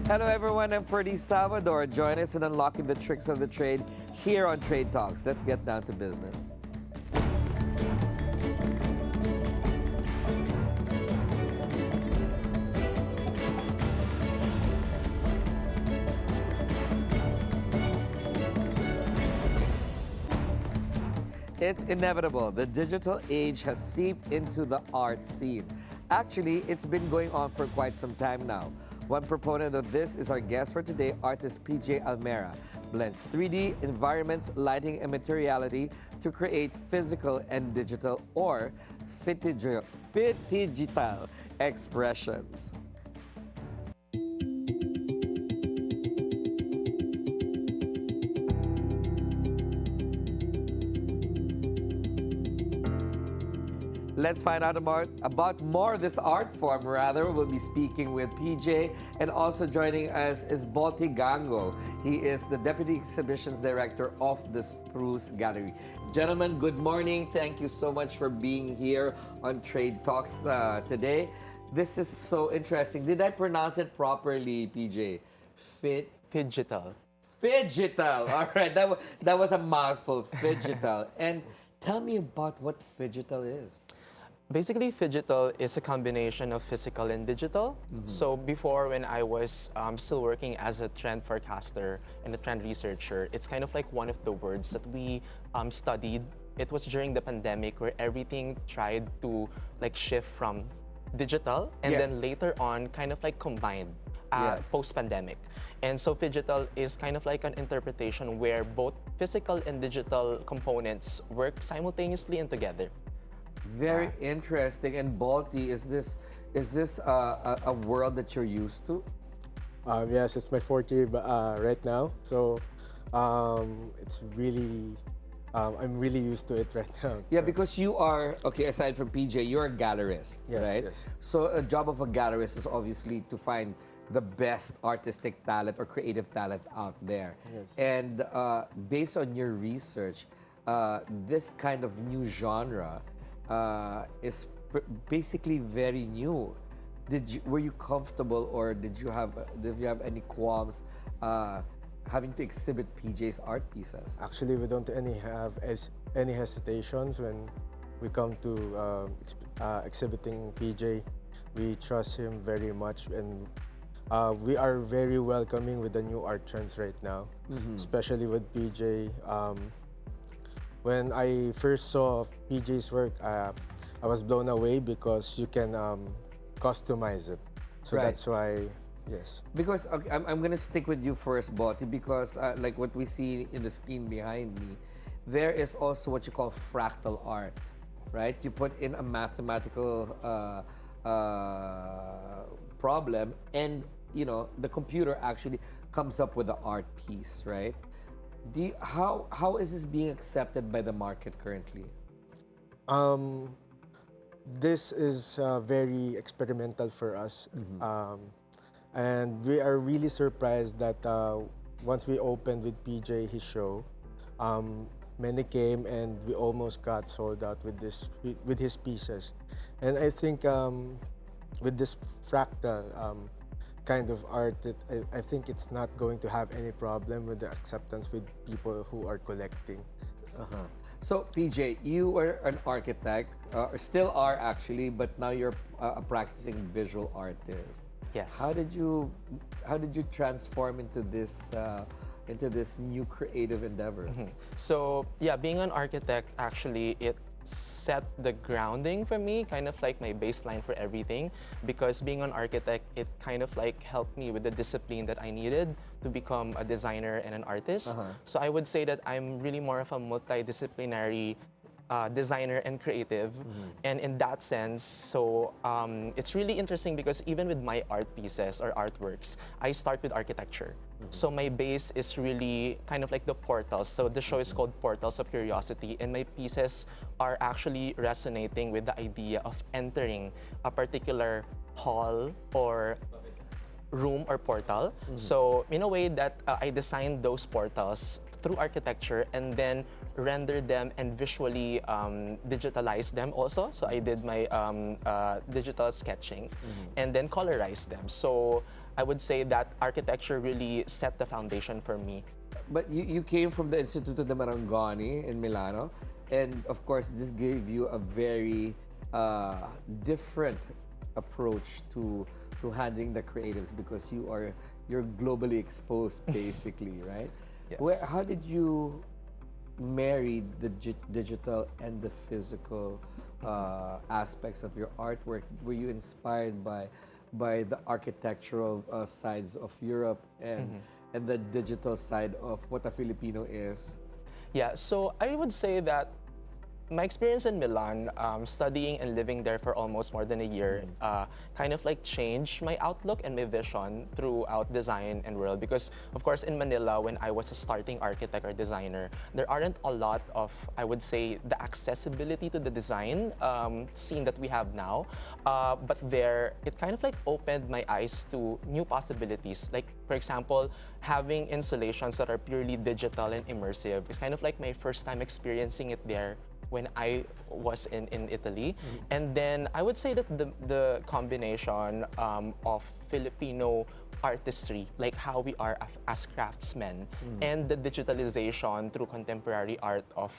Hello everyone, I'm Ferdy Salvador. Join us in unlocking the tricks of the trade here on Trade Talks. Let's get down to business. It's inevitable. The digital age has seeped into the art scene. Actually, it's been going on for quite some time now. One proponent of this is our guest for today, artist PJ Almera. Blends 3D, environments, lighting, and materiality to create physical and digital or phygital expressions. Let's find out about more of this art form. We'll be speaking with PJ, and also joining us is Bolty Gango. He is the Deputy Exhibitions Director of the Spruce Gallery. Gentlemen, good morning. Thank you so much for being here on Trade Talks today. This is so interesting. Did I pronounce it properly, PJ? Phygital. Phygital. All right, that was a mouthful, phygital. And tell me about what phygital is. Basically, phygital is a combination of physical and digital. So before, when I was still working as a trend forecaster and a trend researcher, it's kind of like one of the words that we studied. It was during the pandemic where everything tried to like shift from digital and then later on kind of like combined post-pandemic. And so phygital is kind of like an interpretation where both physical and digital components work simultaneously and together. Very interesting. And Bolty, is this a world that you're used to? Yes, it's my fourth year right now. So it's really, I'm really used to it right now. Yeah, because you are, okay, aside from PJ, you're a gallerist, Yes, right? yes. So a job of a gallerist is obviously to find the best artistic talent or creative talent out there. Yes. And based on your research, this kind of new genre is basically very new. Were you comfortable, or did you have any qualms having to exhibit PJ's art pieces? Actually, we don't have any hesitations when we come to exhibiting PJ. We trust him very much, and we are very welcoming with the new art trends right now, especially with PJ. When I first saw PJ's work, I was blown away because you can customize it. So that's why, yes. Because okay, I'm gonna stick with you first, Botti, because like what we see in the screen behind me, there is also what you call fractal art, right? You put in a mathematical problem, and the computer actually comes up with the art piece, right? How is this being accepted by the market currently? This is very experimental for us. And we are really surprised that once we opened with PJ his show, many came and we almost got sold out with his pieces. And I think with this fractal kind of art, I think it's not going to have any problem with the acceptance with people who are collecting. So PJ, you are an architect, or still are actually, but now you're a practicing visual artist. Yes. How did you transform into this new creative endeavor? So yeah, being an architect, actually, it set the grounding for me, kind of like my baseline for everything, because being an architect, it kind of like helped me with the discipline that I needed to become a designer and an artist. So I would say that I'm really more of a multidisciplinary designer and creative. And in that sense, so it's really interesting because even with my art pieces or artworks, I start with architecture. So my base is really kind of like the portals. So the show is called Portals of Curiosity, and my pieces are actually resonating with the idea of entering a particular hall or room or portal. So in a way that I designed those portals through architecture and then render them and visually digitalize them also. So I did my digital sketching and then colorize them. So I would say that architecture really set the foundation for me. But you came from the Instituto de Marangoni in Milano, and of course, this gave you a very different approach to handling the creatives because you're globally exposed, basically, right? Yes. How did you marry the digital and the physical aspects of your artwork? Were you inspired by the architectural sides of Europe and the digital side of what a Filipino is? Yeah, so I would say that my experience in Milan, studying and living there for almost more than a year, kind of like changed my outlook and my vision throughout design and world. Because, of course, in Manila, when I was a starting architect or designer, there aren't a lot of, I would say, the accessibility to the design scene that we have now. But there, it kind of like opened my eyes to new possibilities. Like, for example, having installations that are purely digital and immersive is kind of like my first time experiencing it there when I was in Italy. And then I would say that the combination of Filipino artistry, like how we are as craftsmen, and the digitalization through contemporary art of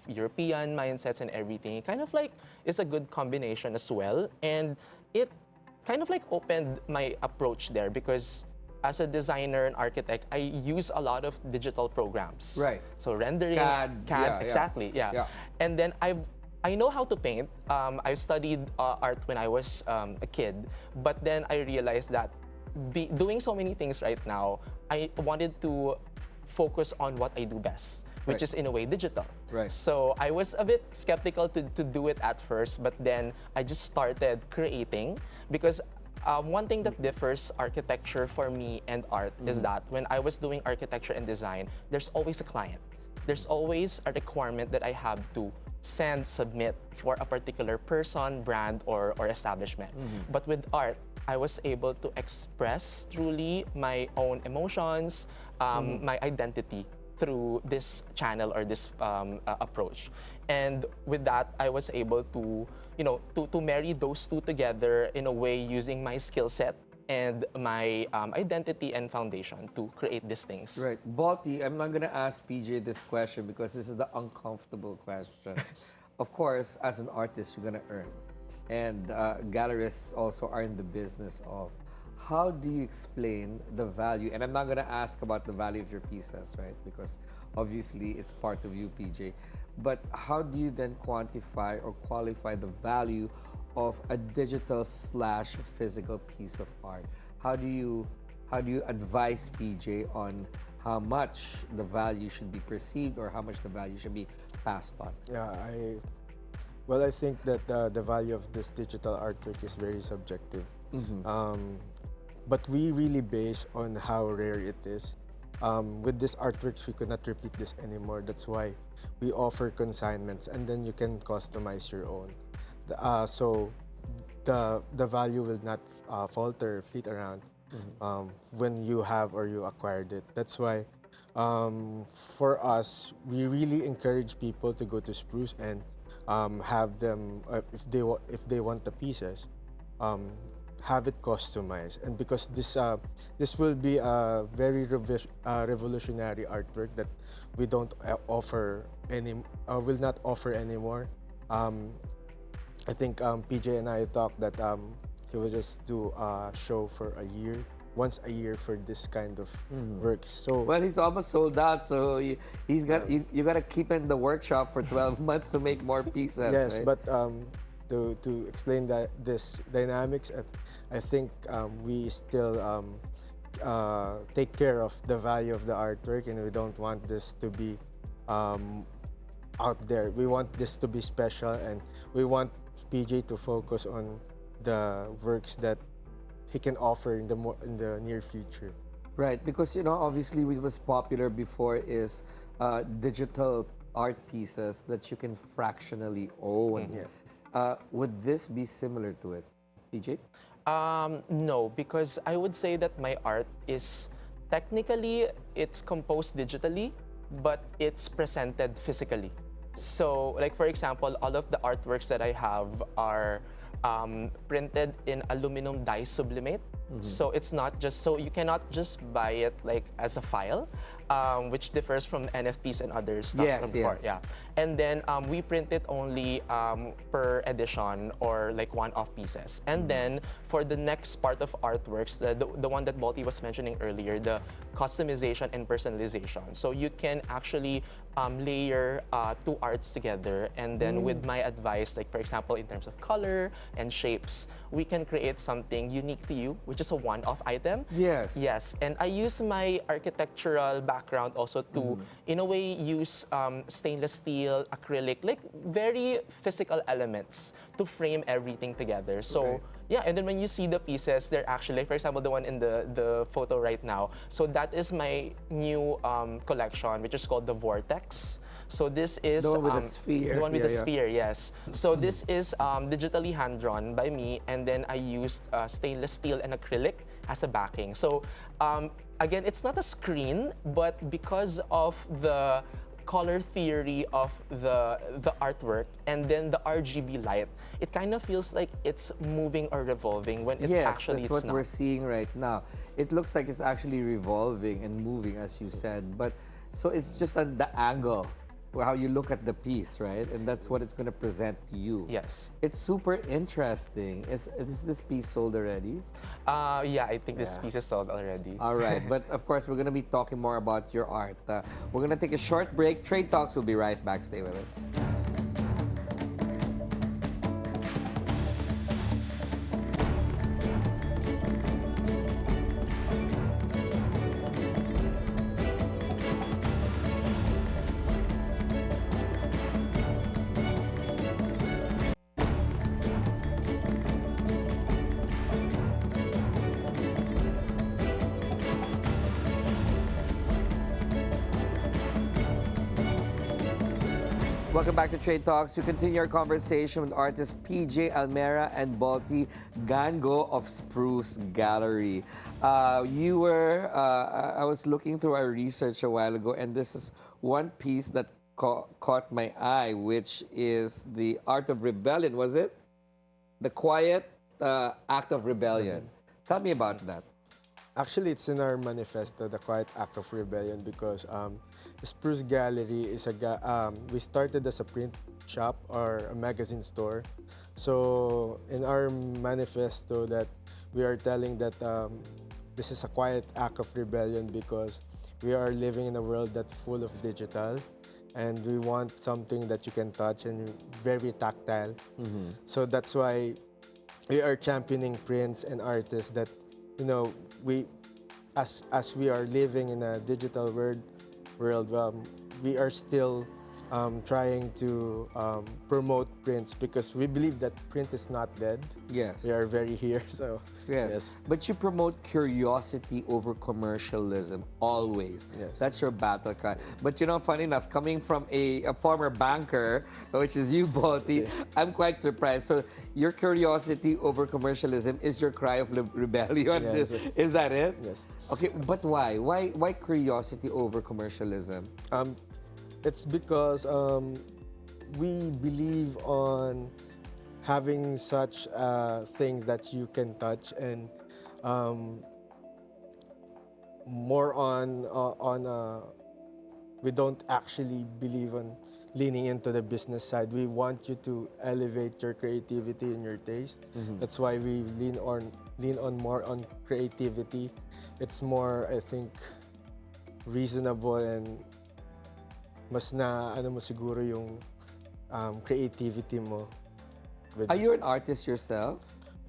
European mindsets and everything, kind of like is a good combination as well. And it kind of like opened my approach there because as a designer and architect, I use a lot of digital programs. Right. So rendering, CAD, yeah, exactly, yeah. And then I know how to paint. I studied art when I was a kid, but then I realized that doing so many things right now, I wanted to focus on what I do best, which is in a way digital. Right. So I was a bit skeptical to do it at first, but then I just started creating because one thing that differs architecture for me and art is that when I was doing architecture and design, there's always a client. There's always a requirement that I have to submit for a particular person, brand, or establishment. But with art, I was able to express truly my own emotions, my identity through this channel or this approach. And with that, I was able to, to marry those two together in a way using my skill set and my identity and foundation to create these things. Right. Bolty, I'm not going to ask PJ this question because this is the uncomfortable question. Of course, as an artist, you're going to earn. And gallerists also are in the business of how do you explain the value? And I'm not going to ask about the value of your pieces, right? Because obviously it's part of you, PJ. But how do you then quantify or qualify the value of a digital / physical piece of art? How do you advise PJ on how much the value should be perceived or how much the value should be passed on? Yeah, I think that the value of this digital artwork is very subjective. But we really base on how rare it is. With these artworks, we could not repeat this anymore. That's why we offer consignments, and then you can customize your own. So the value will not falter, fleet around when you have or you acquired it. That's why for us, we really encourage people to go to Spruce and have them if they want the pieces. Have it customized, and because this will be a very revolutionary artwork that we don't offer will not offer anymore. I think PJ and I talked that he will just do a show for once a year for this kind of works. So well, he's almost sold out, so he's got you got to keep in the workshop for 12 months to make more pieces. yes, right? but to explain this dynamics, I think we still take care of the value of the artwork, and we don't want this to be out there. We want this to be special, and we want PJ to focus on the works that he can offer in the near future. Right, because obviously what was popular before is digital art pieces that you can fractionally own. Would this be similar to it, PJ? No, because I would say that my art is technically it's composed digitally, but it's presented physically. So, like for example, all of the artworks that I have are printed in aluminum dye sublimate. So it's not just, so you cannot just buy it like as a file, which differs from NFTs and other stuff Yes, from before. yes. Yeah. And then we print it only per edition or like one-off pieces. And then for the next part of artworks, the one that Bolty was mentioning earlier, the customization and personalization. So you can actually layer two arts together, and then with my advice, like for example, in terms of color and shapes, we can create something unique to you, which is a one-off item. Yes. Yes, and I use my architectural background also to, in a way, use stainless steel, acrylic, like very physical elements to frame everything together. So. Okay. Yeah, and then when you see the pieces, they're actually, for example, the one in the photo right now. So that is my new collection, which is called the Vortex. So this is The one with the sphere. The one with Yeah, the yeah. sphere, yes. So this is digitally hand drawn by me, and then I used stainless steel and acrylic as a backing. So again, it's not a screen, but because of the color theory of the artwork and then the RGB light, it kind of feels like it's moving or revolving when it's Yes, actually that's what it's not. we're seeing right now. It looks like it's actually revolving and moving, as you said. But so it's just on the angle, how you look at the piece, right? And that's what it's going to present to you. Yes. It's super interesting. Is this piece sold already? Yeah, I think this piece is sold already. All right, but of course, we're going to be talking more about your art. We're going to take a short break. Trade Talks will be right back. Stay with us. Welcome back to Trade Talks. We continue our conversation with artists PJ Almera and Bolty Gango of Spruce Gallery. I was looking through our research a while ago, and this is one piece that caught my eye, which is the Art of Rebellion, was it? The Quiet Act of Rebellion. Tell me about that. Actually, it's in our manifesto, the Quiet Act of Rebellion, because Spruce Gallery is we started as a print shop or a magazine store. So in our manifesto, that we are telling that this is a quiet act of rebellion because we are living in a world that's full of digital, and we want something that you can touch and very tactile. So that's why we are championing prints and artists that, you know, as we are living in a digital world, we are still trying to promote prints because we believe that print is not dead. Yes. We are very here, so Yes. But you promote curiosity over commercialism, always. Yes. That's your battle cry. But you know, funny enough, coming from a former banker, which is you, Bolty, I'm quite surprised. So your curiosity over commercialism is your cry of rebellion. Yes. Is that it? Yes. Okay, but why? Why curiosity over commercialism? It's because we believe on having such things that you can touch, and more on we don't actually believe on leaning into the business side. We want you to elevate your creativity and your taste. That's why we lean on more on creativity. It's more, I think, reasonable, and mas na ano mo siguro yung creativity mo. Are you an artist yourself?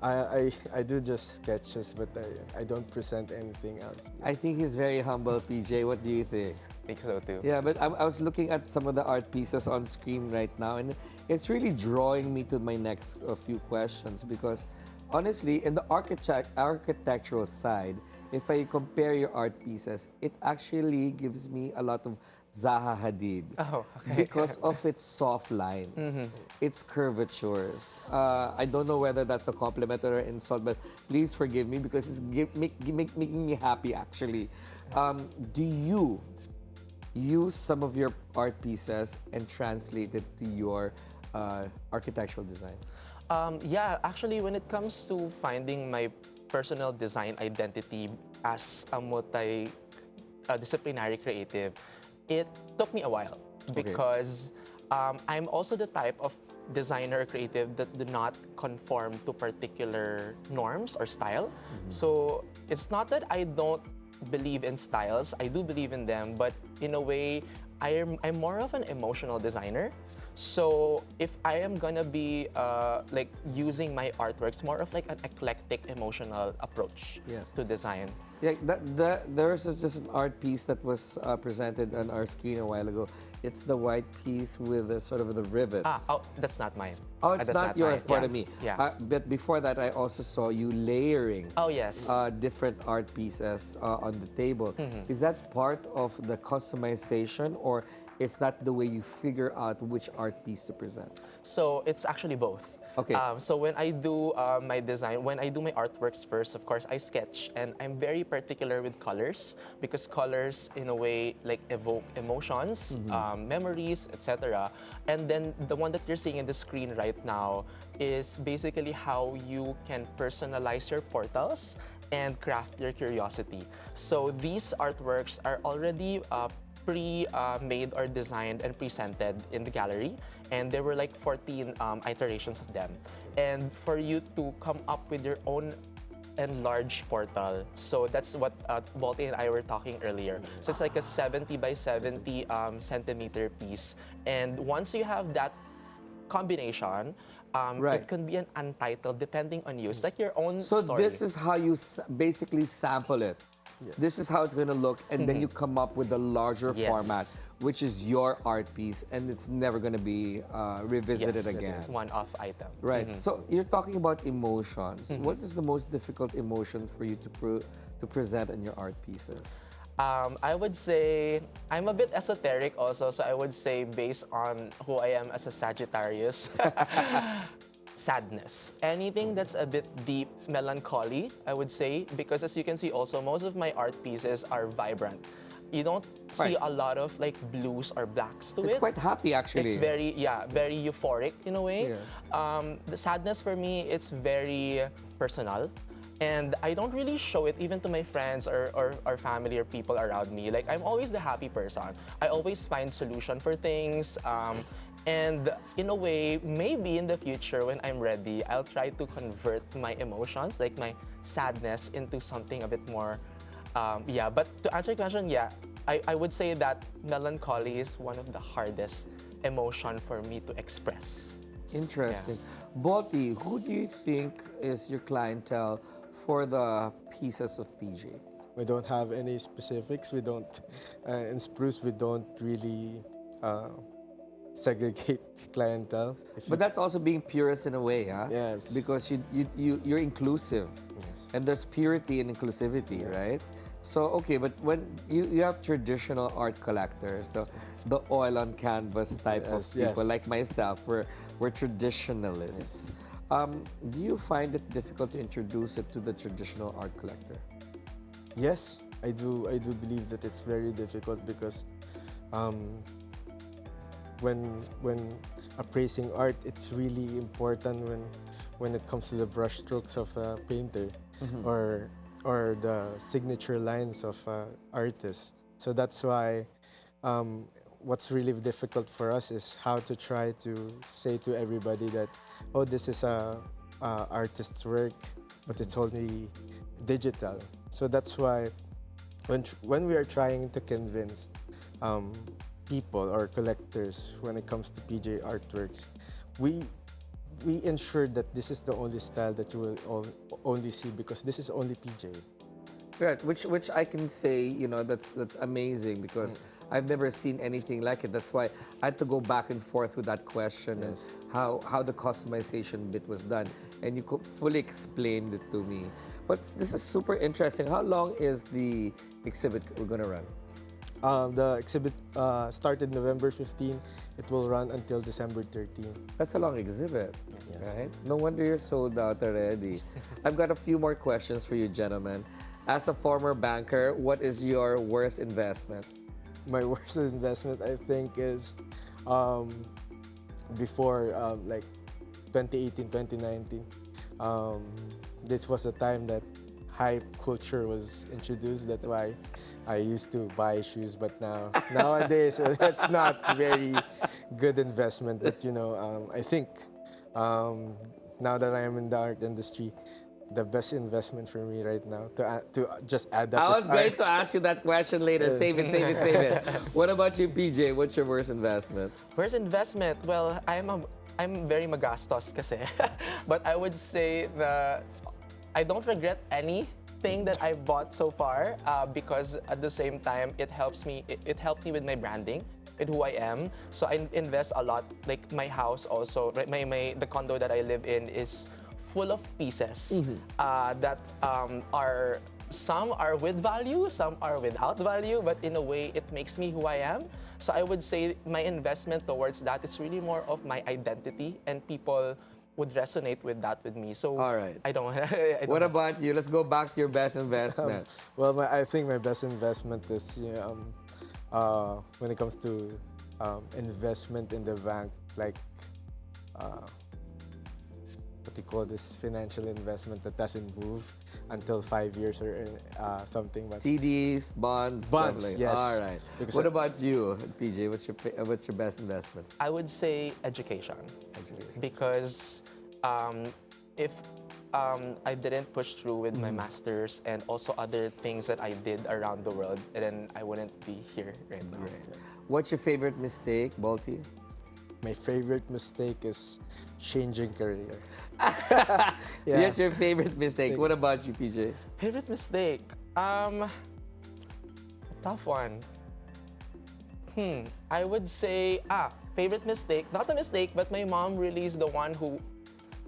I do just sketches, but I don't present anything else. I think he's very humble, PJ. What do you think? I think so too. Yeah, but I was looking at some of the art pieces on screen right now, and it's really drawing me to my next few questions because, honestly, in the architectural side, if I compare your art pieces, it actually gives me a lot of Zaha Hadid. Oh, okay. Because of its soft lines, its curvatures. I don't know whether that's a compliment or an insult, but please forgive me because it's making me happy, actually. Do you use some of your art pieces and translate it to your architectural designs? Yeah, actually, when it comes to finding my personal design identity as a multi-disciplinary creative, it took me a while because I'm also the type of designer or creative that do not conform to particular norms or style. So it's not that I don't believe in styles. I do believe in them, but in a way, I'm more of an emotional designer. So if I am gonna be like using my artworks, more of like an eclectic emotional approach to design. Yeah, there was just an art piece that was presented on our screen a while ago. It's the white piece with the sort of the rivets. Oh, that's not mine. Oh, it's That's not yours, mine. pardon me. Yeah. But before that, I also saw you layering Oh, yes. different art pieces on the table. Is that part of the customization, or is that the way you figure out which art piece to present? So it's actually both. Okay. So when I do my design, when I do my artworks first, of course, I sketch, and I'm very particular with colors because colors, in a way, like evoke emotions, memories, etc. And then the one that you're seeing in the screen right now is basically how you can personalize your portals and craft your curiosity. So these artworks are already pre-made or designed and presented in the gallery, and there were like 14 iterations of them. And for you to come up with your own enlarged portal, so that's what Bolty and I were talking earlier. So it's like a 70 by 70 centimeter piece, and once you have that combination, it can be an untitled depending on you. It's like your own So story. this is how you basically sample it. This is how it's going to look, and then you come up with a larger format, which is your art piece, and it's never going to be revisited again. It's one-off item. Right. So you're talking about emotions. What is the most difficult emotion for you to present in your art pieces? I would say I'm a bit esoteric also, so I would say based on who I am as a Sagittarius, sadness. Anything that's a bit deep, melancholy, I would say, because as you can see also, most of my art pieces are vibrant. You don't see a lot of like blues or blacks to it. It's quite happy, actually. It's very, very euphoric in a way. Yes. The sadness for me, it's very personal. And I don't really show it even to my friends or family or people around me. Like, I'm always the happy person. I always find solution for things. And in a way, maybe in the future when I'm ready, I'll try to convert my emotions, like my sadness, into something a bit more, But to answer your question, I would say that melancholy is one of the hardest emotion for me to express. Interesting. Bolty, who do you think is your clientele for the pieces of PJ? We don't have any specifics. We don't, in Spruce, we don't really segregate clientele. But that's also being purist in a way, huh? Yes. Because you're inclusive. And there's purity and inclusivity, right? So, okay, but when you have traditional art collectors, the oil on canvas type of people like myself, we're traditionalists. Do you find it difficult to introduce it to the traditional art collector? Yes, I do believe that it's very difficult because when appraising art, it's really important when it comes to the brush strokes of the painter or the signature lines of artists. So that's why what's really difficult for us is how to try to say to everybody that, oh, this is a artist's work, but it's only digital. So that's why when we are trying to convince people or collectors when it comes to PJ artworks, we ensure that this is the only style that you will only see because this is only PJ. Right, which I can say, that's amazing because I've never seen anything like it. That's why I had to go back and forth with that question and how the customization bit was done. And you could fully explained it to me. But this is super interesting. How long is the exhibit we're going to run? The exhibit started November 15. It will run until December 13. That's a long exhibit, right? No wonder you're sold out already. I've got a few more questions for you, gentlemen. As a former banker, what is your worst investment? my worst investment, I think, is before like 2018, 2019. This was the time that hype culture was introduced. That's why I used to buy shoes, but nowadays it's not very good investment. But I think now that I am in the art industry, the best investment for me right now to just add up. I was is going art. to ask you that question later. Save it, save it, save it. What about you, PJ? What's your worst investment? Where's investment? Well, I'm very magastos kasi. But I would say I don't regret anything that I bought so far because at the same time it helps me. It helped me with my branding, with who I am. So I invest a lot. Like my house also, right? The condo that I live in is full of pieces that are. Some are with value, some are without value, but in a way, it makes me who I am. So I would say my investment towards that is really more of my identity, and people would resonate with that with me. So All right. I don't. What about you? Let's go back to your best investment. Well, I think my best investment is when it comes to investment in the bank, like what do you call this, financial investment that doesn't move until 5 years or something. But TDs, bonds, stuff Bonds, like- yes. All right. Because What about you, PJ? What's your best investment? I would say education, because if I didn't push through with my masters and also other things that I did around the world, then I wouldn't be here right now. What's your favorite mistake, Bolty? my favorite mistake is changing career. Yes, your favorite mistake. What about you, PJ? Favorite mistake? Tough one. I would say, favorite mistake, not a mistake, but my mom really is the one who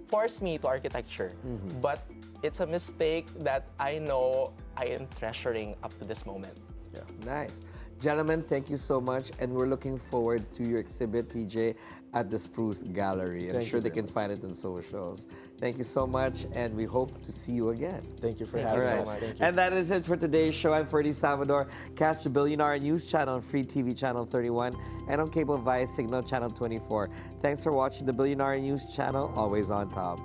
forced me to architecture. But it's a mistake that I know I am treasuring up to this moment. Yeah. Nice. Gentlemen, thank you so much. And we're looking forward to your exhibit, PJ, at the Spruce Gallery. I'm Thank sure you they very can find it on socials. Thank you so much, and we hope to see you again. Thank you for Thank you having so us. much. Thank you. And that is it for today's show. I'm Ferdy Salvador. Catch the Bilyonaryo News Channel on Free TV Channel 31 and on cable via Cignal Channel 24. Thanks for watching the Bilyonaryo News Channel, always on top.